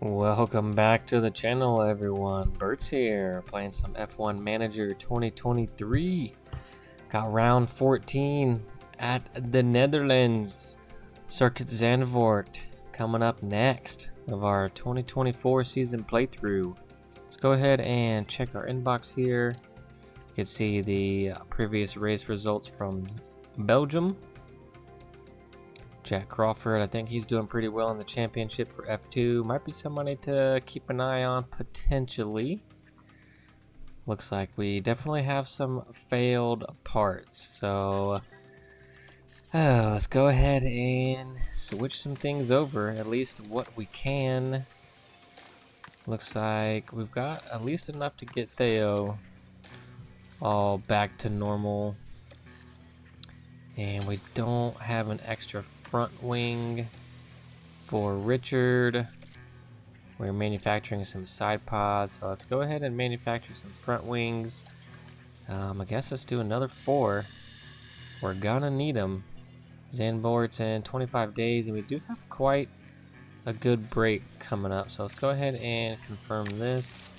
Welcome back to the channel, everyone. Burt's here, playing some F1 Manager 2023. Got round 14 at the Netherlands. Circuit Zandvoort coming up next of our 2024 season playthrough. Let's go ahead and check our inbox here. You can see the previous race results from Belgium. Jack Crawford, I think he's doing pretty well in the championship for F2. Might be somebody to keep an eye on potentially. Looks like we definitely have some failed parts. So let's go ahead and switch some things over, at least what we can. Looks like we've got at least enough to get Theo all back to normal. And we don't have an extra front wing for Richard. We're manufacturing some side pods, so let's go ahead and manufacture some front wings. I guess let's do another 4. We're gonna need them. Zandvoort's in 25 days, and we do have quite a good break coming up. So let's go ahead and confirm this.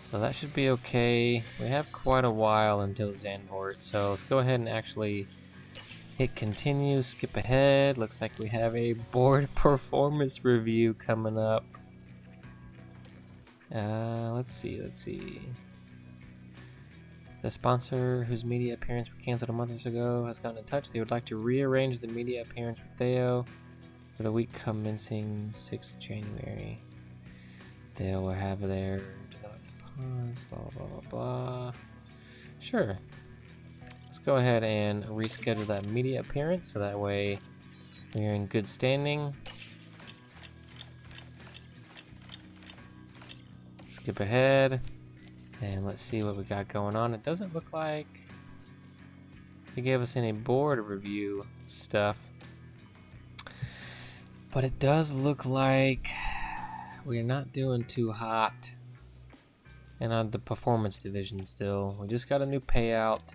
So that should be okay. We have quite a while until Zandvoort, so let's go ahead and actually hit continue, skip ahead. Looks like we have a board performance review coming up. Let's see. The sponsor, whose media appearance we canceled a month or so ago, has gotten in touch. They would like to rearrange the media appearance with Theo for the week commencing 6th January. Theo will have their blah blah blah blah. Sure. Let's go ahead and reschedule that media appearance so that way we're in good standing. Skip ahead and let's see what we got going on. It doesn't look like they gave us any board review stuff, but it does look like we're not doing too hot. And on the performance division still. We just got a new payout.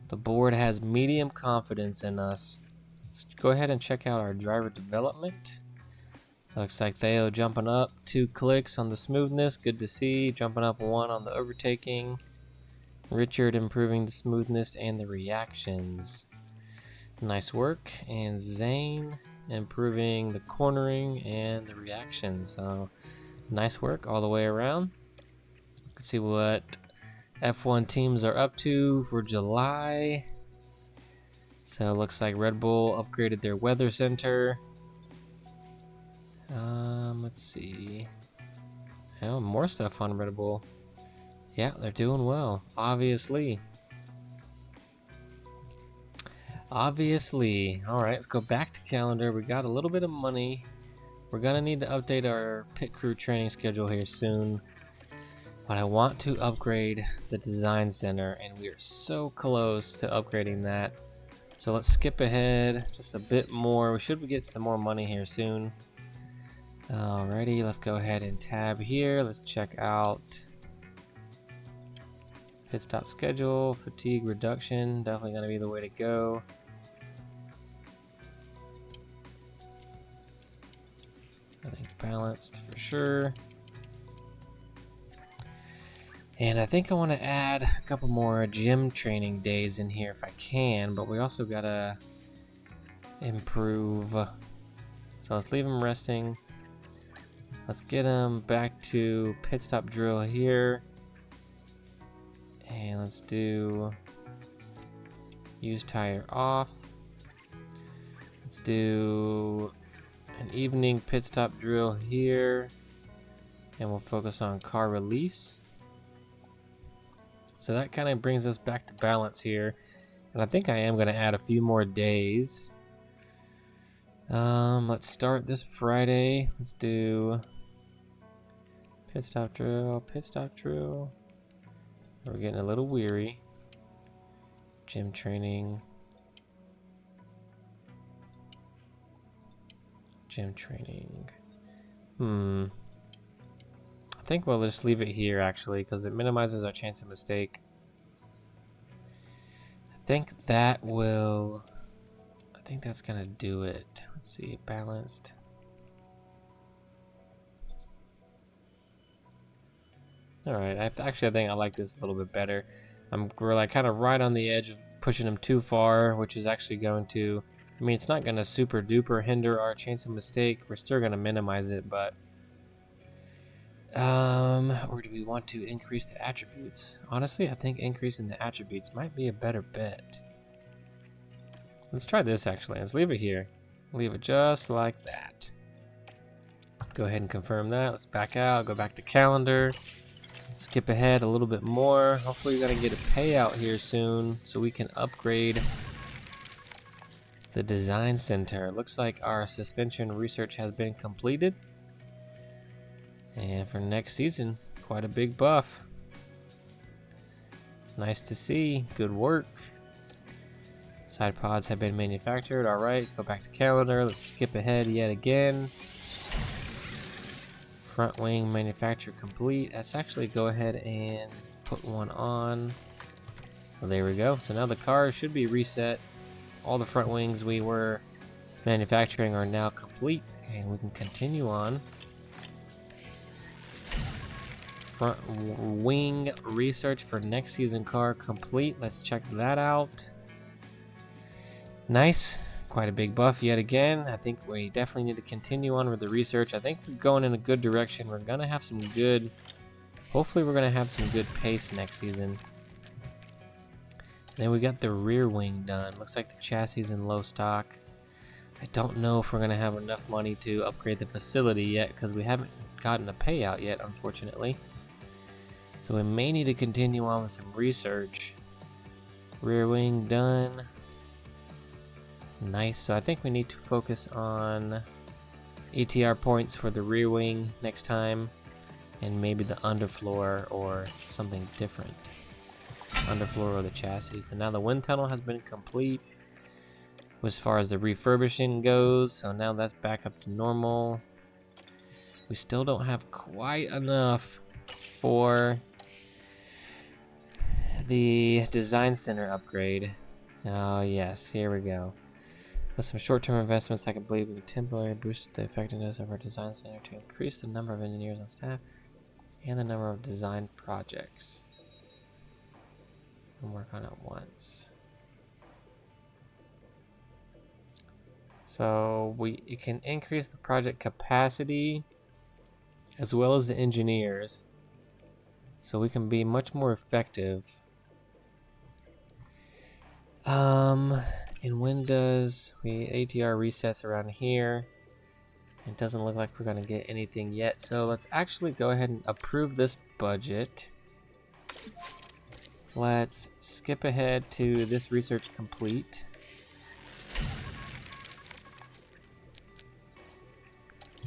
The board has medium confidence in us. Let's go ahead and check out our driver development. Looks like Theo jumping up 2 clicks on the smoothness. Good to see. Jumping up 1 on the overtaking. Richard improving the smoothness and the reactions. Nice work. And Zane improving the cornering and the reactions. So nice work all the way around. Let's see what F1 teams are up to for July. So it looks like Red Bull upgraded their weather center. Let's see. Oh, more stuff on Red Bull. Yeah, they're doing well, obviously. All right, let's go back to calendar. We got a little bit of money. We're gonna need to update our pit crew training schedule here soon. But I want to upgrade the design center, and we are so close to upgrading that. So let's skip ahead just a bit more. We should get some more money here soon. Alrighty, let's go ahead and tab here. Let's check out pit stop schedule, fatigue reduction. Definitely going to be the way to go. I think balanced for sure. And I think I want to add a couple more gym training days in here if I can, but we also gotta improve. So let's leave him resting. Let's get him back to pit stop drill here. And let's do use tire off. Let's do an evening pit stop drill here. And we'll focus on car release. So that kind of brings us back to balance here. And I think I am going to add a few more days. Let's start this Friday. Let's do pit stop drill, pit stop drill. We're getting a little weary. Gym training. Gym training. I think we'll just leave it here actually because it minimizes our chance of mistake. I think that's gonna do it. Let's see, balanced. Alright, actually I think I like this a little bit better. We're like kind of right on the edge of pushing them too far, which is actually going to, I mean, it's not going to super duper hinder our chance of mistake. We're still going to minimize it, but or do we want to increase the attributes? Honestly, I think increasing the attributes might be a better bet. Let's try this actually. Let's leave it here. Leave it just like that. Go ahead and confirm that. Let's back out, go back to calendar. Skip ahead a little bit more. Hopefully we're gonna get a payout here soon so we can upgrade the design center. Looks like our suspension research has been completed. And for next season, quite a big buff. Nice to see. Good work. Side pods have been manufactured. Alright, go back to calendar. Let's skip ahead yet again. Front wing manufacture complete. Let's actually go ahead and put one on. Well, there we go. So now the car should be reset. All the front wings we were manufacturing are now complete, and we can continue on. Front wing research for next season car complete. Let's check that out. Nice. Quite a big buff yet again. I think we definitely need to continue on with the research. I think we're going in a good direction. We're going to have some good, hopefully we're going to have some good pace next season. Then we got the rear wing done. Looks like the chassis is in low stock. I don't know if we're going to have enough money to upgrade the facility yet because we haven't gotten a payout yet, unfortunately. So we may need to continue on with some research. Rear wing done. Nice. So I think we need to focus on ATR points for the rear wing next time, and maybe the underfloor or something different. Underfloor or the chassis. So now the wind tunnel has been complete as far as the refurbishing goes. So now that's back up to normal. We still don't have quite enough for the design center upgrade. Oh yes, here we go. With some short-term investments, I can believe we can temporarily boost the effectiveness of our design center to increase the number of engineers on staff and the number of design projects. And work on it once. So it can increase the project capacity as well as the engineers, so we can be much more effective. And when does ATR resets around here? It doesn't look like we're gonna get anything yet, so let's actually go ahead and approve this budget. Let's skip ahead to this research complete.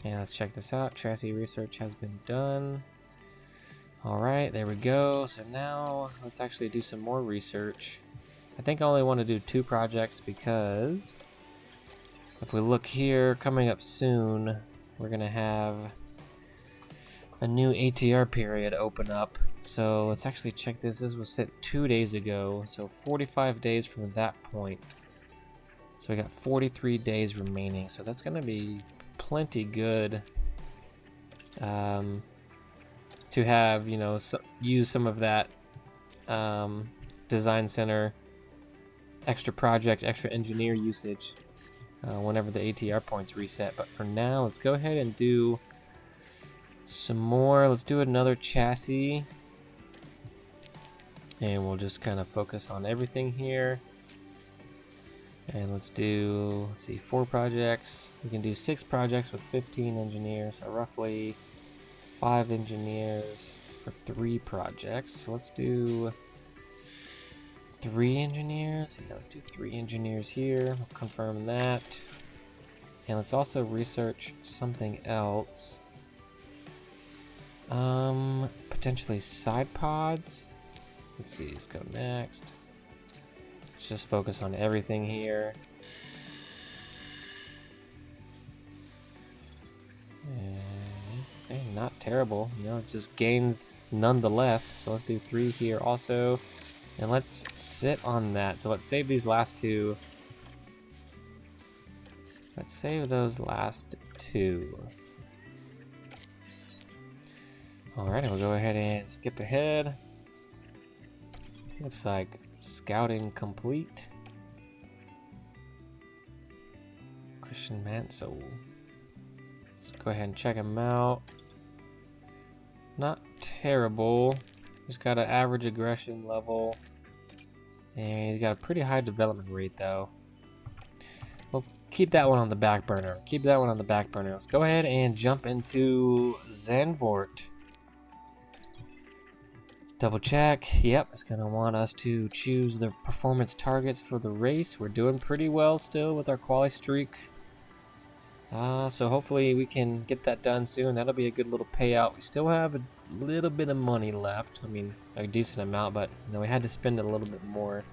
And let's check this out. Chassis research has been done. Alright, there we go. So now let's actually do some more research. I think I only want to do 2 projects because if we look here, coming up soon, we're going to have a new ATR period open up. So let's actually check this. This was set 2 days ago, so 45 days from that point. So we got 43 days remaining, so that's going to be plenty good to have, you know, use some of that design center extra project, extra engineer usage whenever the ATR points reset. But for now, let's go ahead and do some more. Let's do another chassis, and we'll just kind of focus on everything here. And let's see, 4 projects. We can do 6 projects with 15 engineers, so roughly 5 engineers for 3 projects. So let's do 3 engineers. Yeah, let's do 3 engineers here. We'll confirm that. And let's also research something else. Potentially side pods. Let's see, let's go next. Let's just focus on everything here. Okay, not terrible. You know, it's just gains nonetheless. So let's do 3 here also. And let's sit on that. So let's save these last 2. Let's save those last 2. Alright, we'll go ahead and skip ahead. Looks like scouting complete. Christian Mansell. Let's go ahead and check him out. Not terrible. He's got an average aggression level. And he's got a pretty high development rate though. We'll keep that one on the back burner. Let's go ahead and jump into Zandvoort. Double check. Yep, it's going to want us to choose the performance targets for the race. We're doing pretty well still with our quali streak. So hopefully we can get that done soon. That'll be a good little payout. We still have a little bit of money left. I mean, a decent amount, but you know, we had to spend a little bit more.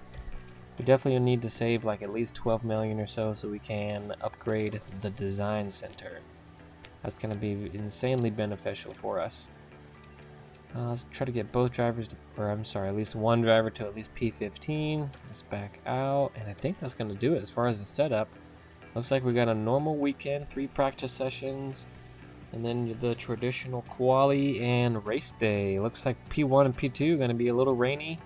We definitely need to save like at least 12 million or so we can upgrade the design center. That's going to be insanely beneficial for us. Let's try to get both drivers to, or I'm sorry, at least one driver to at least P15. Let's back out, and I think that's going to do it as far as the setup. Looks like we got a normal weekend, 3 practice sessions, and then the traditional quali and race day. Looks like P1 and P2 are going to be a little rainy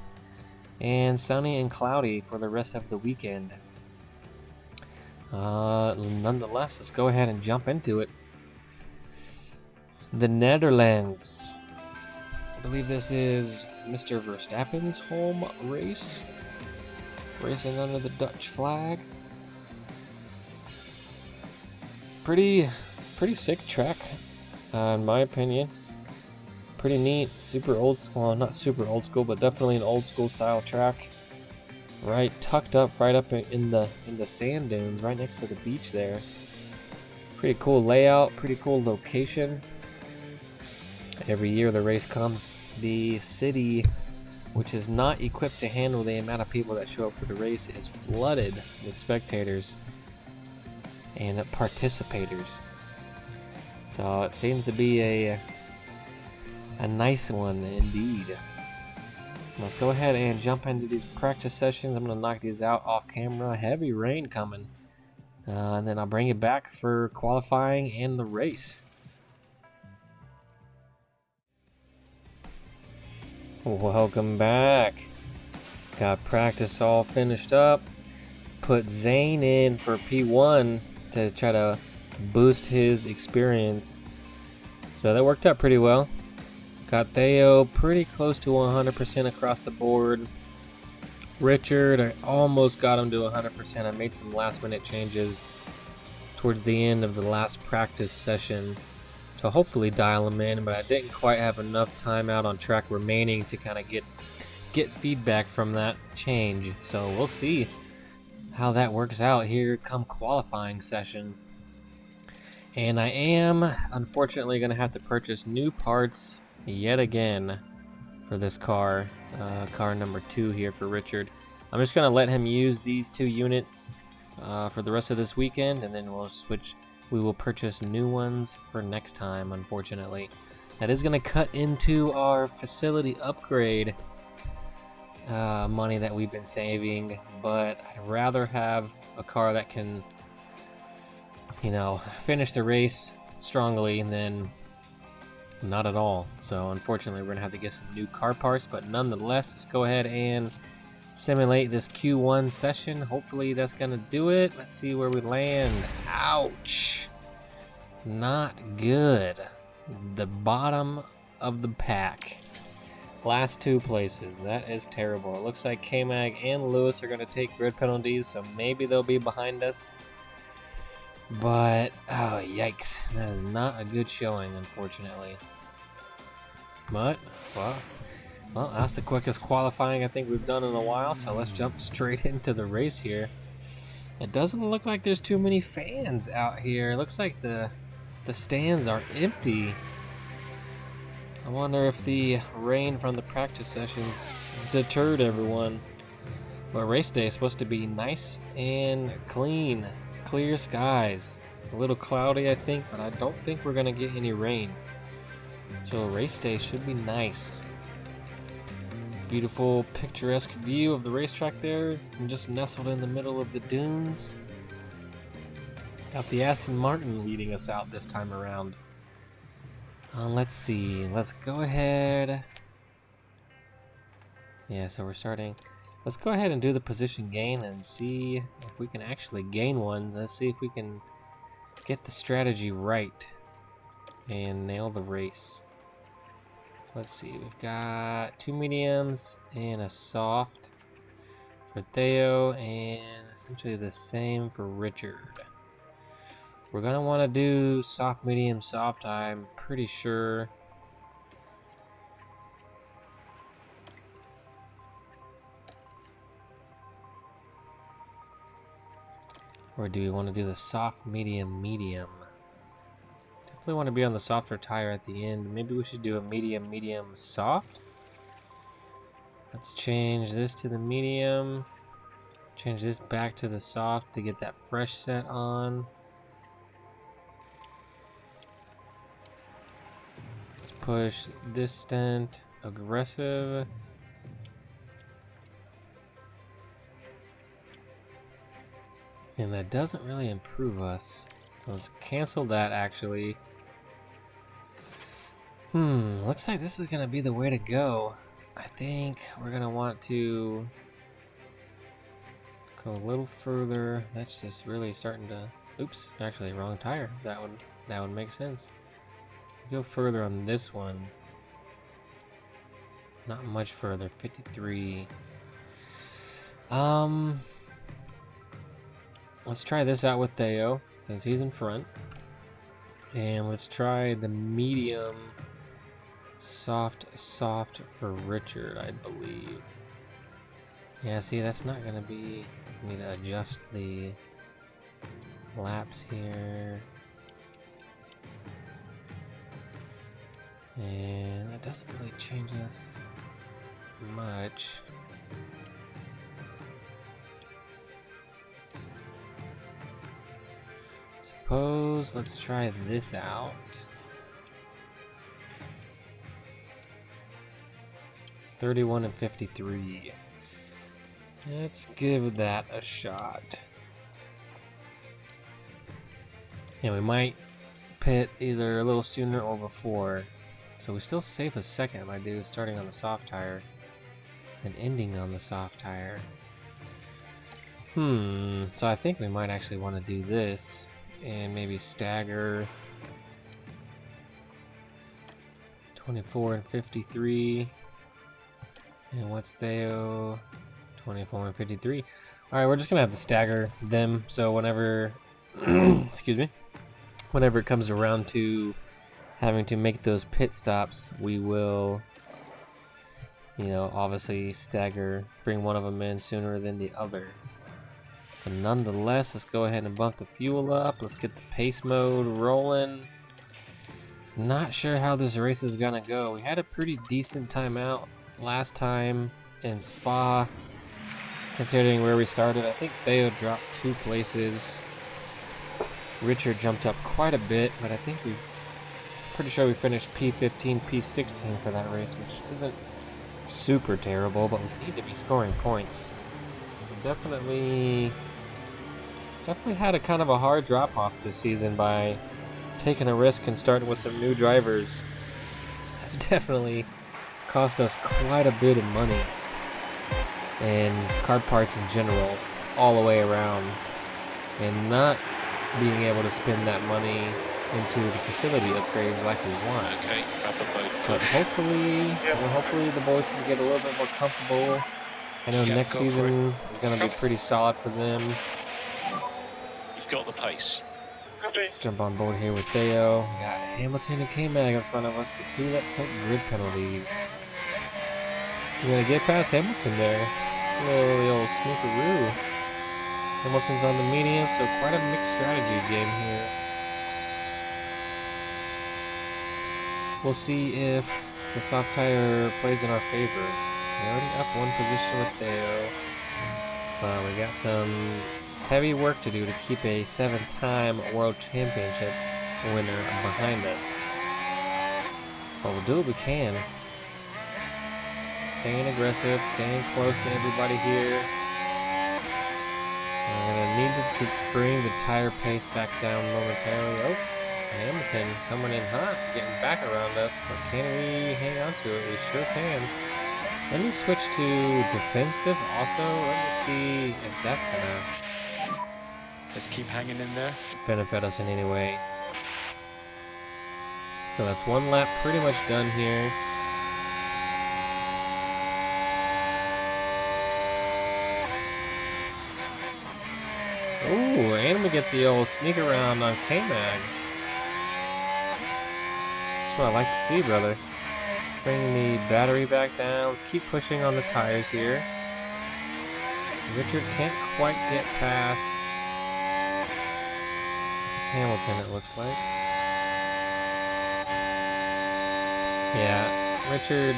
and sunny and cloudy for the rest of the weekend. Nonetheless, let's go ahead and jump into it. The Netherlands. I believe this is Mr. Verstappen's home race. Racing under the Dutch flag. Pretty sick track, in my opinion. Pretty neat, super old school, well, not super old school, but definitely an old school style track. Right, tucked up right up in the sand dunes, right next to the beach there. Pretty cool layout, pretty cool location. Every year the race comes, the city, which is not equipped to handle the amount of people that show up for the race, is flooded with spectators and participators. So it seems to be a nice one indeed. Let's go ahead and jump into these practice sessions. I'm going to knock these out off camera. Heavy rain coming. And then I'll bring it back for qualifying and the race. Welcome back. Got practice all finished up. Put Zane in for P1 to try to boost his experience. So that worked out pretty well. Got Theo pretty close to 100% across the board. Richard, I almost got him to 100%. I made some last minute changes towards the end of the last practice session to hopefully dial him in, but I didn't quite have enough time out on track remaining to kind of get feedback from that change. So we'll see how that works out here come qualifying session. And I am unfortunately going to have to purchase new parts yet again for this car, car number 2 here for Richard. I'm just going to let him use these 2 units for the rest of this weekend, and then we will purchase new ones for next time, unfortunately. That is going to cut into our facility upgrade money that we've been saving, but I'd rather have a car that can, you know, finish the race strongly than not at all. So unfortunately, we're going to have to get some new car parts, but nonetheless, let's go ahead and simulate this Q1 session. Hopefully that's going to do it. Let's see where we land. Ouch. Not good. The bottom of the pack. Last 2 places. That is terrible. It looks like K-Mag and Lewis are going to take grid penalties, so maybe they'll be behind us. But, oh, yikes. That is not a good showing, unfortunately. But, well, that's the quickest qualifying I think we've done in a while, so let's jump straight into the race here. It doesn't look like there's too many fans out here. It looks like the stands are empty. I wonder if the rain from the practice sessions deterred everyone. But race day is supposed to be nice and clean. Clear skies. A little cloudy, I think, but I don't think we're going to get any rain. So race day should be nice. Beautiful, picturesque view of the racetrack there. I'm just nestled in the middle of the dunes. Got the Aston Martin leading us out this time around. Let's see. Let's go ahead. Yeah, so we're starting. Let's go ahead and do the position gain and see if we can actually gain one. Let's see if we can get the strategy right and nail the race. Let's see. We've got 2 mediums and a soft for Theo, and essentially the same for Richard. We're gonna want to do soft, medium, soft, I'm pretty sure. Or do we want to do the soft, medium, medium? Definitely want to be on the softer tire at the end. Maybe we should do a medium, medium, soft. Let's change this to the medium. Change this back to the soft to get that fresh set on. Let's push distant, aggressive. And that doesn't really improve us. So let's cancel that actually. Looks like this is gonna be the way to go. I think we're gonna want to go a little further. That's just really starting to, oops, actually wrong tire. That would make sense. Go further on this one. Not much further, 53. Let's try this out with Theo, since he's in front. And let's try the medium soft for Richard, I believe. Yeah, see, that's not gonna be, need to adjust the laps here. And that doesn't really change us much. Suppose let's try this out. 31 and 53. Let's give that a shot. And we might pit either a little sooner or before. So we still save a second by starting on the soft tire and ending on the soft tire. So I think we might actually want to do this and maybe stagger 24 and 53. And what's Theo? 24 and 53. Alright, we're just gonna have to stagger them, so whenever excuse me, whenever it comes around to having to make those pit stops, we will, you know, obviously stagger, bring one of them in sooner than the other. But nonetheless, let's go ahead and bump the fuel up. Let's get the pace mode rolling. Not sure how this race is gonna go. We had a pretty decent timeout last time in Spa, considering where we started. I think Theo dropped 2 places. Richard jumped up quite a bit, but I think pretty sure we finished P15, P16 for that race, which isn't super terrible, but we need to be scoring points. We definitely had a kind of a hard drop off this season by taking a risk and starting with some new drivers. It's definitely cost us quite a bit of money and card parts in general all the way around, and not being able to spend that money into the facility upgrades like we want. Okay, but hopefully the boys can get a little bit more comfortable. I know next season is going to be pretty solid for them. You've got the pace. Let's jump on board here with Theo. We got Hamilton and K-Mag in front of us, the 2 that took grid penalties. We're gonna get past Hamilton there. The old sneakeroo. Hamilton's on the medium, so quite a mixed strategy game here. We'll see if the soft tire plays in our favor. We're already up 1 position with Theo. We got some heavy work to do to keep a 7-time World Championship winner behind us. But we'll do what we can. Staying aggressive, staying close to everybody here. We're going to need to bring the tire pace back down momentarily. Oh, Hamilton coming in hot, getting back around us, but can we hang on to it? We sure can. Let me switch to defensive also. Let me see if that's gonna Let's keep hanging in there. benefit us in any way. So that's one lap pretty much done here. Ooh, and we get the old sneak around on K-Mag. That's what I like to see, brother. Bring the battery back down. Let's keep pushing on the tires here. Richard can't quite get past Hamilton, it looks like. Yeah, Richard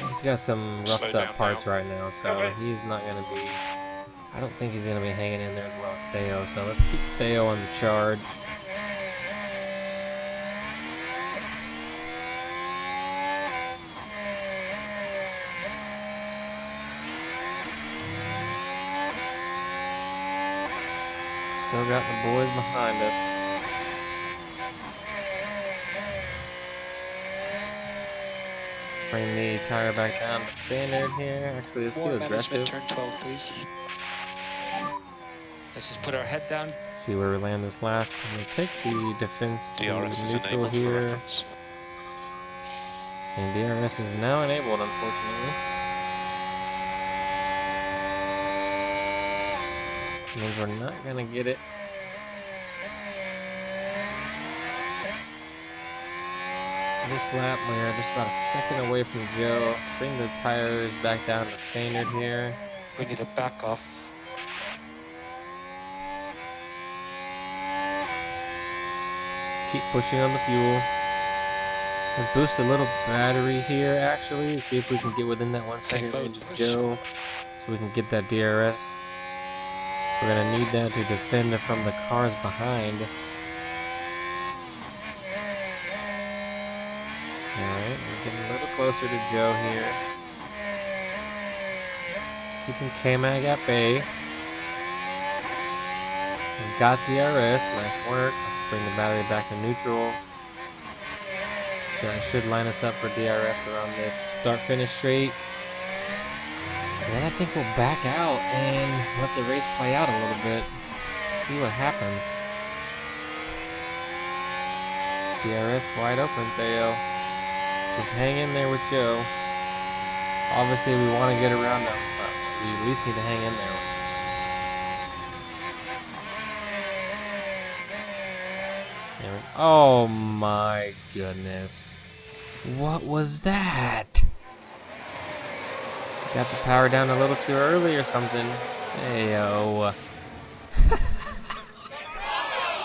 he's got some roughed Slow up down parts now. right now, so Okay. he's not going to be, I don't think he's going to be hanging in there as well as Theo, so let's keep Theo on the charge. Still got the boys behind us. Let's bring the tire back down to standard here. Actually, let's do More aggressive. management, turn 12, please. Let's just put our head down. Let's see where we land this last. I'm going to take the defense to DRS is neutral enabled for here. reference. And DRS is now enabled, unfortunately. Means we're not going to get it. This lap, we're just about a second away from Joe. Let's bring the tires back down to standard here. We need a back off. Keep pushing on the fuel. Let's boost a little battery here, actually. See if we can get within that 1 second low range of push. Joe. So we can get that DRS. We're going to need that to defend from the cars behind. Alright, we're getting a little closer to Joe here. Keeping K-Mag at bay. We got DRS, nice work. Let's bring the battery back to neutral. That should line us up for DRS around this start-finish straight. And then I think we'll back out and let the race play out a little bit. See what happens. DRS wide open, Theo. Just hang in there with Joe. Obviously, we want to get around him, but we at least need to hang in there. Oh my goodness. What was that? Got the power down a little too early or something. Heyo.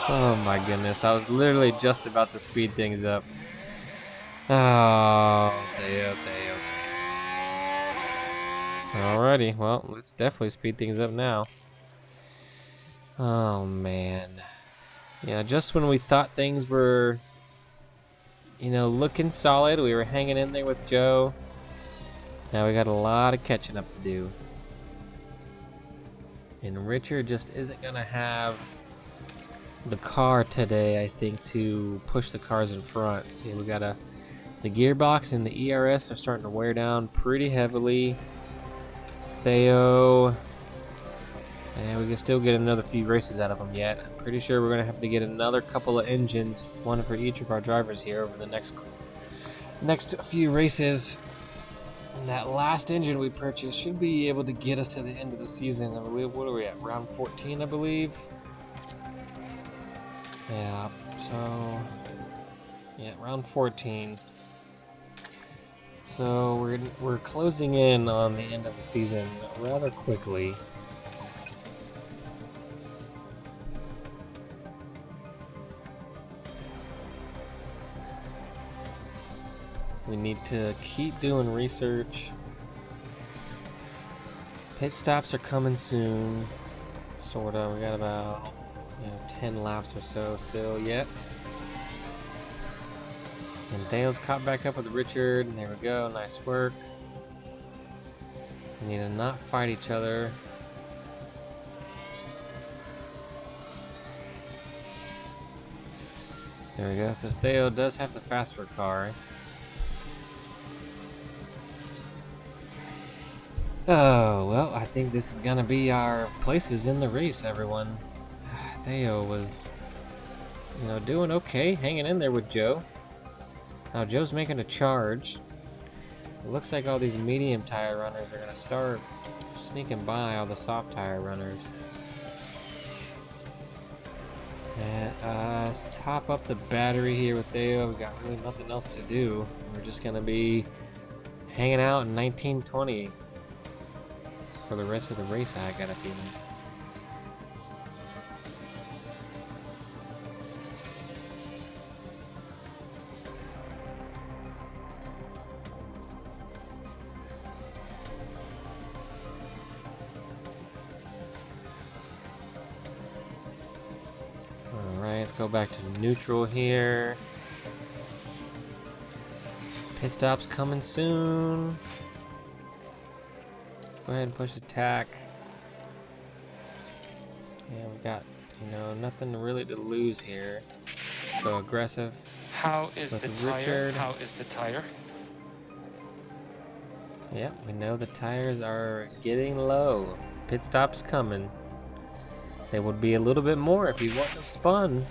Oh my goodness. I was literally just about to speed things up. Oh, Theo. Alrighty, well, let's definitely speed things up now. Oh man. Yeah, just when we thought things were, looking solid, we were hanging in there with Joe. Now we got a lot of catching up to do. And Richard just isn't going to have the car today, I think, to push the cars in front. See, we got the gearbox and the ERS are starting to wear down pretty heavily. Theo, and we can still get another few races out of them yet. I'm pretty sure we're going to have to get another couple of engines, one for each of our drivers here over the next few races. And that last engine we purchased should be able to get us to the end of the season. I believe, what are we at? Round 14, I believe. Yeah, so yeah, round 14. So we're closing in on the end of the season rather quickly. We need to keep doing research. Pit stops are coming soon. Sorta. We got about 10 laps or so still yet. And Theo's caught back up with Richard. And there we go. Nice work. We need to not fight each other. There we go, because Theo does have the faster car. Oh, well, I think this is gonna be our places in the race, everyone. Theo was, doing okay, hanging in there with Joe. Now Joe's making a charge. It looks like all these medium tire runners are gonna start sneaking by all the soft tire runners. And let's top up the battery here with Theo. We've got really nothing else to do. We're just gonna be hanging out in 1920 for the rest of the race, I got a feeling. Alright, let's go back to neutral here. Pit stop's coming soon. Go ahead and push attack. Yeah, we got, nothing really to lose here. Go aggressive. How is With the Richard. tire? How is the tire? Yep, we know the tires are getting low. Pit stop's coming. They would be a little bit more if you want them spun.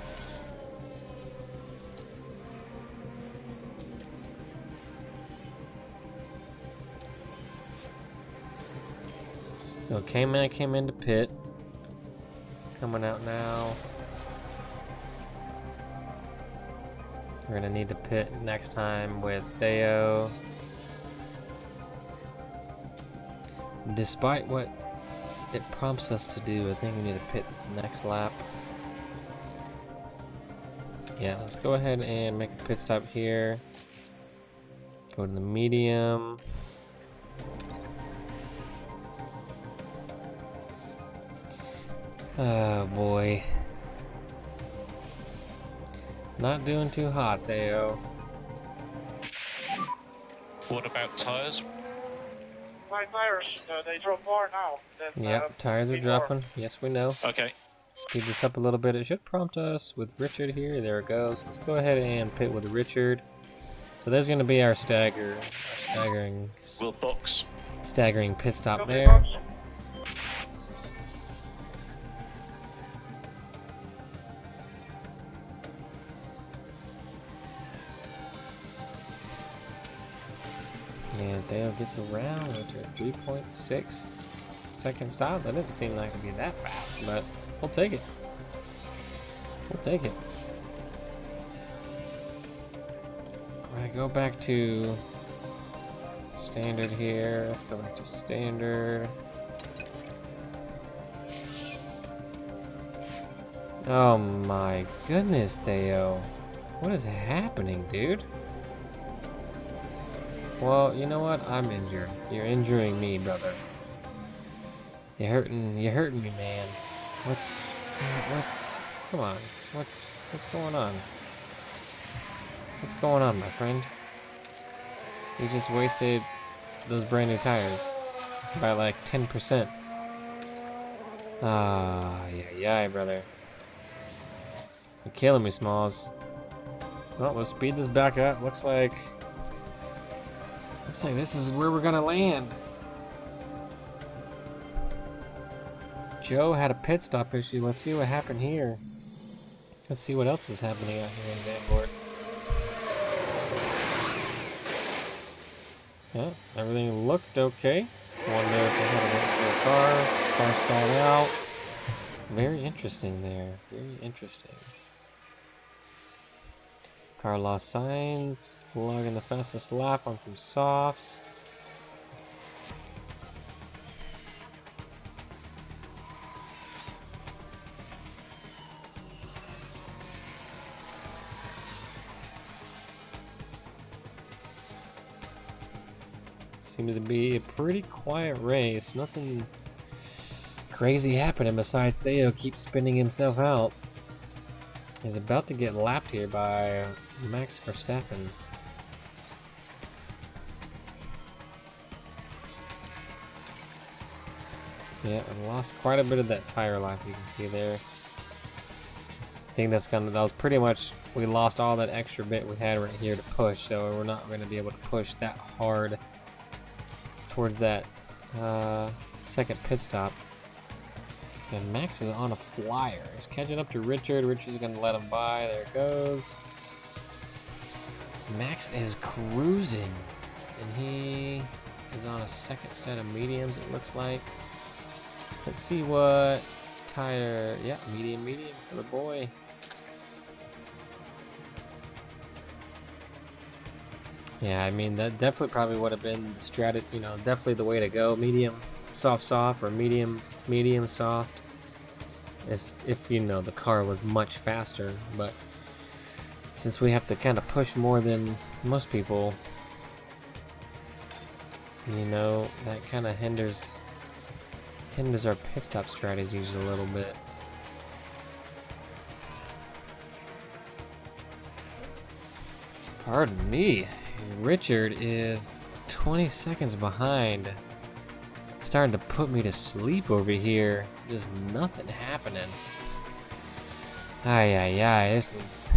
Okay, man, came into pit. Coming out now. We're gonna need to pit next time with Theo. Despite what it prompts us to do, I think we need to pit this next lap. Yeah, let's go ahead and make a pit stop here. Go to the medium. Oh boy. Not doing too hot, Theo. What about tyres? My tires, they drop more now than Yep, tires are before. dropping. Yes, we know. Okay. Speed this up a little bit. It should prompt us with Richard here. There it goes. Let's go ahead and pit with Richard. So there's going to be our staggering We'll box. pit stop Copy, there. box. And Theo gets around Richard. 3.6 second stop. That didn't seem like to be that fast, but we'll take it. We'll take it. Alright, go back to standard here. Let's go back to standard. Oh my goodness, Theo. What is happening, dude? Well, you know what? I'm injured. You're injuring me, brother. You're hurting me, man. Come on. What's going on? What's going on, my friend? You just wasted those brand new tires by like 10%. Ah, yeah, brother. You're killing me, Smalls. Well, we'll speed this back up. Looks like this is where we're gonna land. Joe had a pit stop issue. Let's see what happened here. Let's see what else is happening out here in Zandvoort. Yeah, everything looked okay. One there if they had to wait for a car. Car stalled out. Very interesting there. Very interesting. Car lost signs. Logging the fastest lap on some softs. Seems to be a pretty quiet race. Nothing crazy happening besides Theo keeps spinning himself out. He's about to get lapped here by Max Verstappen. Yeah, and lost quite a bit of that tire life you can see there. I think that was pretty much, we lost all that extra bit we had right here to push, so we're not going to be able to push that hard towards that second pit stop. And Max is on a flyer. He's catching up to Richard. Richard's going to let him by. There it goes. Max is cruising. And he is on a second set of mediums, it looks like. Let's see what tire. Yeah, medium for the boy. Yeah, I mean, that definitely probably would have been the strategy, you know, definitely the way to go. Medium, soft, or medium, soft. If you know, the car was much faster. But since we have to kind of push more than most people, you know, that kind of hinders our pit stop strategies a little bit. Pardon me. Richard is 20 seconds behind. Starting to put me to sleep over here. Just nothing happening. Ay, this is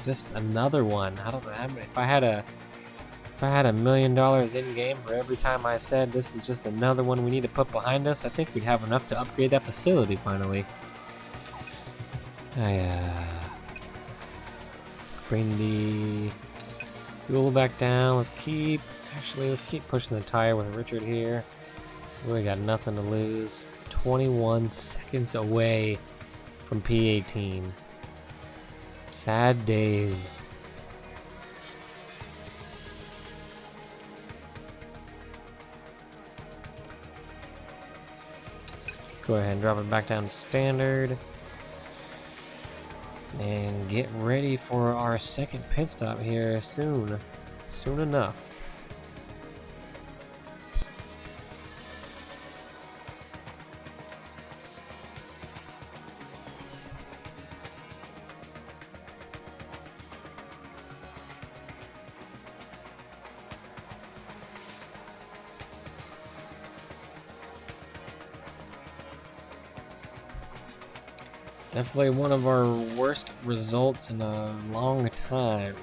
just another one. I don't know how many. If I had $1 million in game for every time I said this is just another one we need to put behind us, I think we'd have enough to upgrade that facility finally. Bring the fuel back down. Let's keep pushing the tire with Richard here. We got nothing to lose. 21 seconds away from P18. Sad days. Go ahead and drop it back down to standard. And get ready for our second pit stop here soon. Soon enough. Definitely one of our worst results in a long time.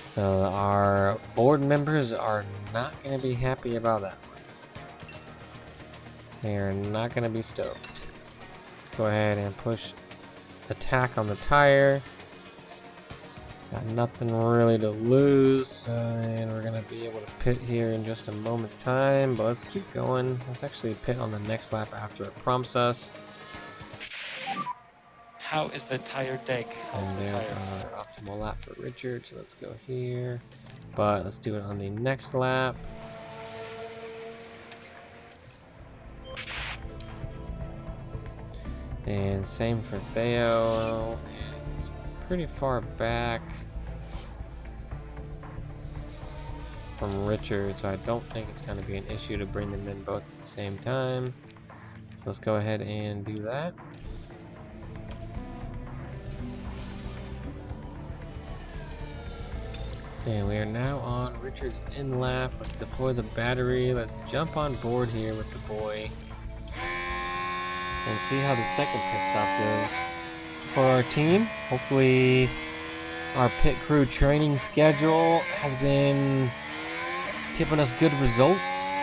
So our board members are not going to be happy about that one. They are not going to be stoked. Go ahead and push attack on the tire. Got nothing really to lose, and we're going to be able to pit here in just a moment's time. But let's keep going. Let's actually pit on the next lap after it prompts us. How is the tire deck? And there's our optimal lap for Richard, so let's go here. But let's do it on the next lap. And same for Theo. He's pretty far back from Richard, so I don't think it's going to be an issue to bring them in both at the same time. So let's go ahead and do that. And we are now on Richard's in lap. Let's deploy the battery. Let's jump on board here with the boy and see how the second pit stop goes for our team. Hopefully our pit crew training schedule has been giving us good results.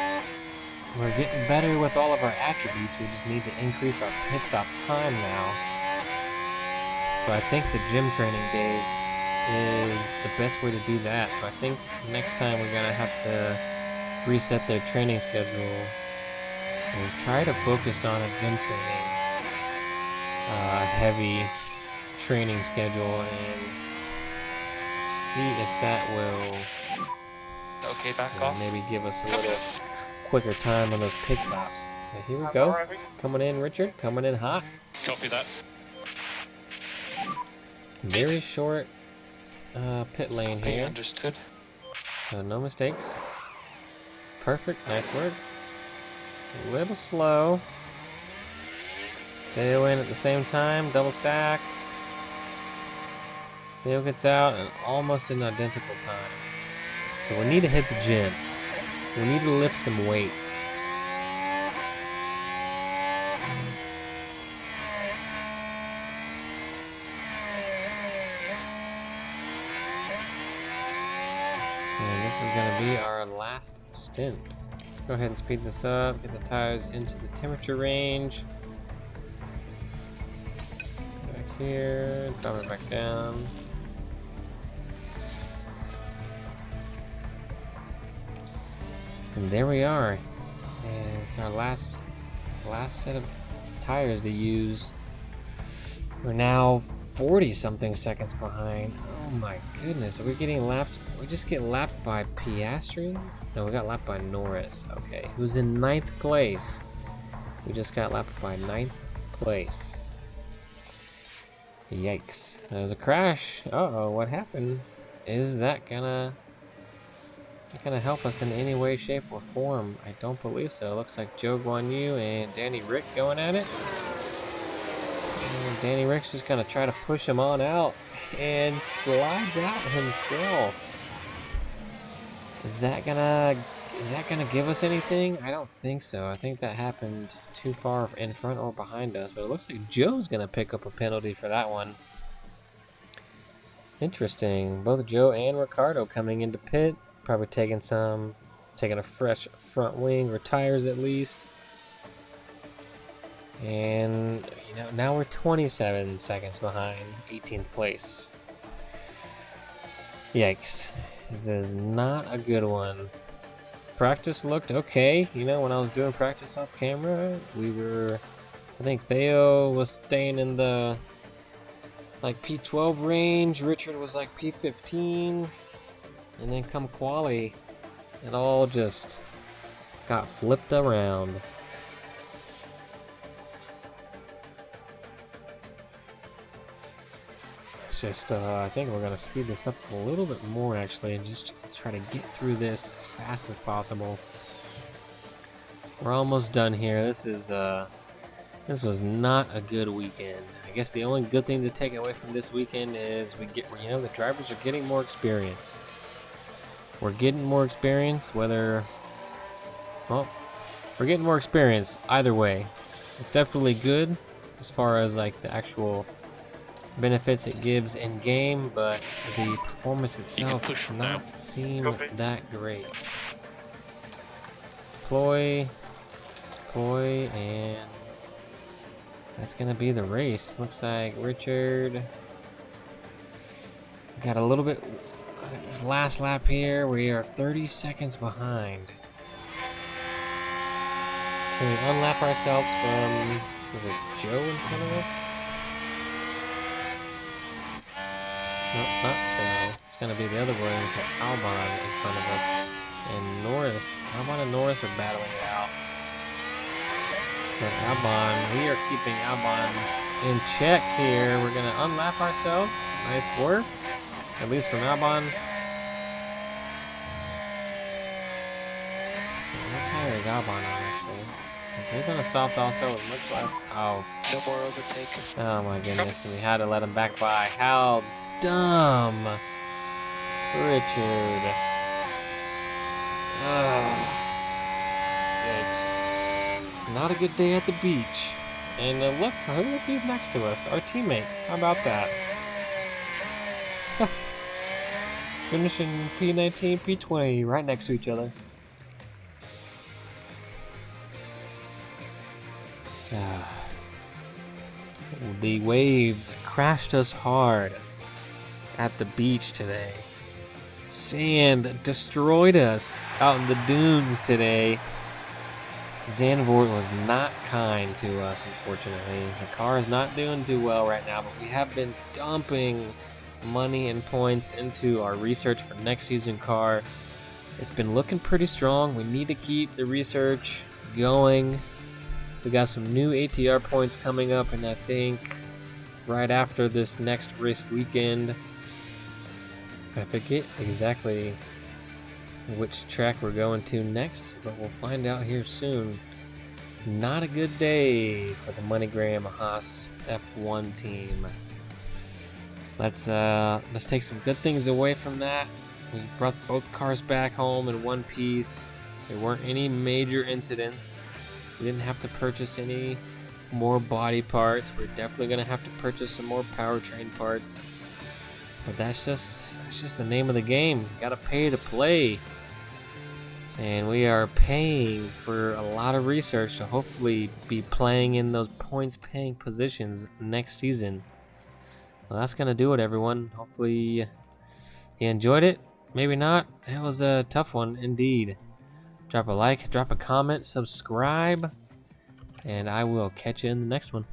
We're getting better with all of our attributes. We just need to increase our pit stop time now. So I think the gym training days is the best way to do that. So I think next time we're gonna have to reset their training schedule and try to focus on a gym training, heavy training schedule, and see if that will Okay, back off. maybe give us a little quicker time on those pit stops. And here we go. Coming in, Richard. Coming in hot. Copy that. Very short pit lane Okay, here. understood. So no mistakes. Perfect. Nice work. A little slow. Theo in at the same time. Double stack. Theo gets out in almost an identical time. So we need to hit the gym. We need to lift some weights. And this is going to be our last stint. Let's go ahead and speed this up, get the tires into the temperature range. Back here, drop it back down. And there we are. And it's our last set of tires to use. We're now 40 something seconds behind. Oh my goodness, are we getting lapped? We just get lapped by Piastri? No, we got lapped by Norris. Okay, who's in 9th place? We just got lapped by 9th place. Yikes. There's a crash. Uh-oh, what happened? Is that gonna help us in any way, shape, or form? I don't believe so. It looks like Joe Guan Yu and Danny Rick going at it. And Danny Rick's just gonna try to push him on out and slides out himself. Is that gonna give us anything? I don't think so. I think that happened too far in front or behind us, but it looks like Joe's gonna pick up a penalty for that one. Interesting. Both Joe and Ricardo coming into pit, probably taking a fresh front wing or tires at least. And you know, now we're 27 seconds behind 18th place. Yikes. This is not a good one. Practice looked okay. You know, when I was doing practice off camera, I think Theo was staying in the like P12 range. Richard was like P15. And then come quali, it all just got flipped around. It's just, I think we're gonna speed this up a little bit more actually, and just try to get through this as fast as possible. We're almost done here. This was not a good weekend. I guess the only good thing to take away from this weekend is the drivers are getting more experience. We're getting more experience, we're getting more experience either way. It's definitely good as far as like the actual benefits it gives in game, but the performance itself does not seem that great. Ploy, and that's gonna be the race. Looks like Richard got a little bit. This last lap here, we are 30 seconds behind. Can we unlap ourselves from... Is this Joe in front of us? Nope, not Joe. It's going to be the other boys. So Albon in front of us. And Norris. Albon and Norris are battling it out. But Albon, we are keeping Albon in check here. We're going to unlap ourselves. Nice work. At least from Albon. What tire is Albon on, actually? So he's on a soft also. It looks like... Oh. No more overtake. Oh my goodness. And we had to let him back by. How dumb. Richard. Yikes. Not a good day at the beach. And look who's next to us. Our teammate. How about that? Finishing P19, P20 right next to each other. The waves crashed us hard at the beach today. Sand destroyed us out in the dunes today. Zandvoort was not kind to us, unfortunately. The car is not doing too well right now, but we have been dumping money and points into our research for next season car. It's been looking pretty strong. We need to keep the research going. We got some new ATR points coming up, and I think right after this next race weekend, I forget exactly which track we're going to next, but we'll find out here soon. Not a good day for the MoneyGram Haas F1 team. Let's take some good things away from that. We brought both cars back home in one piece. There weren't any major incidents. We didn't have to purchase any more body parts. We're definitely going to have to purchase some more powertrain parts. But that's just the name of the game. You gotta pay to play. And we are paying for a lot of research to hopefully be playing in those points paying positions next season. Well, that's gonna do it, everyone. Hopefully you enjoyed it. Maybe not. It was a tough one indeed. Drop a like, drop a comment, subscribe, and I will catch you in the next one.